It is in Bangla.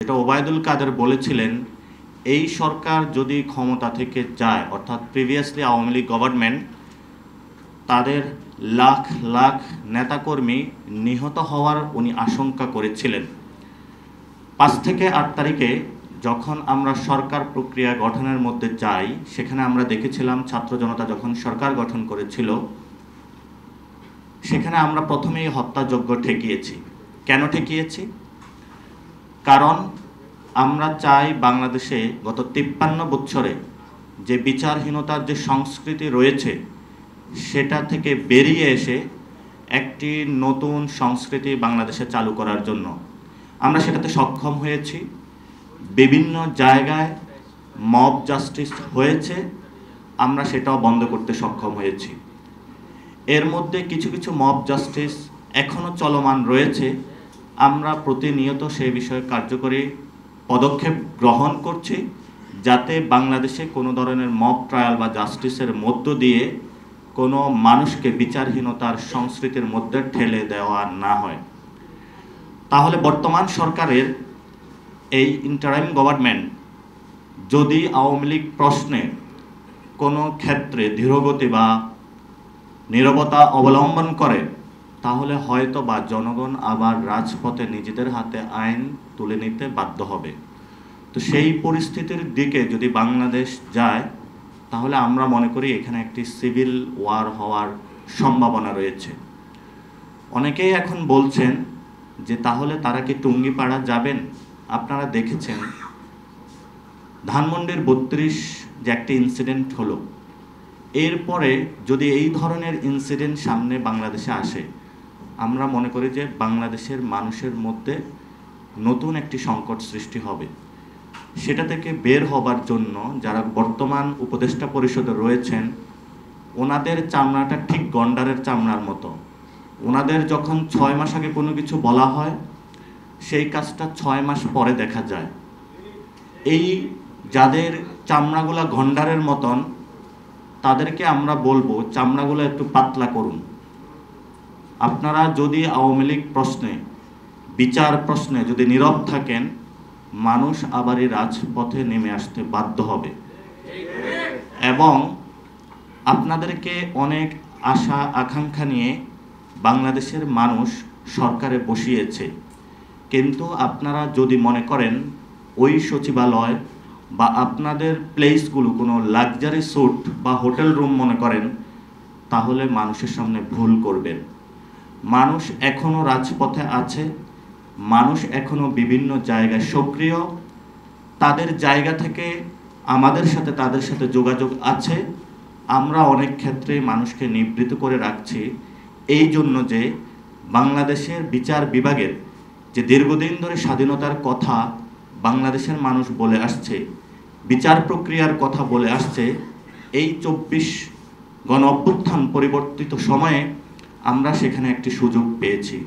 যেটা ওবায়দুল কাদের বলেছিলেন, এই সরকার যদি ক্ষমতা থেকে যায়, অর্থাৎ প্রিভিয়াসলি আওয়ামী লীগ গভর্নমেন্ট, তাদের লাখ লাখ নেতাকর্মী নিহত হওয়ার উনি আশঙ্কা করেছিলেন। 5 থেকে 8 তারিখে যখন আমরা সরকার প্রক্রিয়া গঠনের মধ্যে যাই, সেখানে আমরা দেখেছিলাম ছাত্র জনতা যখন সরকার গঠন করেছিল, সেখানে আমরা প্রথমেই হত্যাযজ্ঞ ঠেকিয়েছি। কেন ঠেকিয়েছি? কারণ আমরা চাই বাংলাদেশে গত 53 বছরে যে বিচারহীনতার যে সংস্কৃতি রয়েছে, সেটা থেকে বেরিয়ে এসে একটি নতুন সংস্কৃতি বাংলাদেশে চালু করার জন্য আমরা সেটাতে সক্ষম হয়েছি। বিভিন্ন জায়গায় মব জাস্টিস হয়েছে, আমরা সেটাও বন্ধ করতে সক্ষম হয়েছি। এর মধ্যে কিছু কিছু মব জাস্টিস এখনও চলমান রয়েছে, আমরা প্রতিনিয়ত সেই বিষয়ে কার্যকরী পদক্ষেপ গ্রহণ করছি, যাতে বাংলাদেশে কোনো ধরনের মব ট্রায়াল বা জাস্টিসের মধ্য দিয়ে কোনো মানুষকে বিচারহীনতার সংস্কৃতির মধ্যে ঠেলে দেওয়া না হয়। তাহলে বর্তমান সরকারের এই ইন্টারিম গভর্নমেন্ট যদি আওয়ামী লীগ প্রশ্নে কোনো ক্ষেত্রে ধীরগতি বা নীরবতা অবলম্বন করে, তাহলে হয়তো বা জনগণ আবার রাজপথে নিজেদের হাতে আইন তুলে নিতে বাধ্য হবে। তো সেই পরিস্থিতির দিকে যদি বাংলাদেশ যায়, তাহলে আমরা মনে করি এখানে একটি সিভিল ওয়ার হওয়ার সম্ভাবনা রয়েছে। অনেকেই এখন বলছেন যে তাহলে তারা কি টুঙ্গিপাড়া যাবেন? আপনারা দেখেছেন ধানমন্ডির 32 যে একটি ইনসিডেন্ট হলো, এরপরে যদি এই ধরনের ইনসিডেন্ট সামনে বাংলাদেশে আসে, আমরা মনে করি যে বাংলাদেশের মানুষের মধ্যে নতুন একটি সংকট সৃষ্টি হবে। সেটা থেকে বের হবার জন্য যারা বর্তমান উপদেষ্টা পরিষদে রয়েছেন, ওনাদের চামড়াটা ঠিক গন্ডারের চামড়ার মতো। ওনাদের যখন 6 মাস আগে কোনো কিছু বলা হয়, সেই কাজটা 6 মাস পরে দেখা যায়। এই যাদের চামড়াগুলা গন্ডারের মতন, তাদেরকে আমরা বলবো চামড়াগুলো একটু পাতলা করুন। আপনারা যদি আওয়ামী লীগ প্রশ্নে, বিচার প্রশ্নে যদি নীরব থাকেন, মানুষ আবার এই রাজপথে নেমে আসতে বাধ্য হবে। এবং আপনাদেরকে অনেক আশা আকাঙ্ক্ষা নিয়ে বাংলাদেশের মানুষ সরকারে বসিয়েছে, কিন্তু আপনারা যদি মনে করেন ওই সচিবালয় বা আপনাদের প্লেসগুলো কোনো লাক্সারি স্যুট বা হোটেল রুম মনে করেন, তাহলে মানুষের সামনে ভুল করবেন। মানুষ এখনও রাজপথে আছে, মানুষ এখনও বিভিন্ন জায়গায় সক্রিয়, তাদের জায়গা থেকে আমাদের সাথে তাদের সাথে যোগাযোগ আছে। আমরা অনেক ক্ষেত্রে মানুষকে নিবৃত্ত করে রাখছি, এই জন্য যে বাংলাদেশের বিচার বিভাগের যে দীর্ঘদিন ধরে স্বাধীনতার কথা বাংলাদেশের মানুষ বলে আসছে, বিচার প্রক্রিয়ার কথা বলে আসছে, এই 24 গণ অভ্যুত্থান পরিবর্তিত সময়ে আমরা সেখানে একটি সুযোগ পেয়েছি।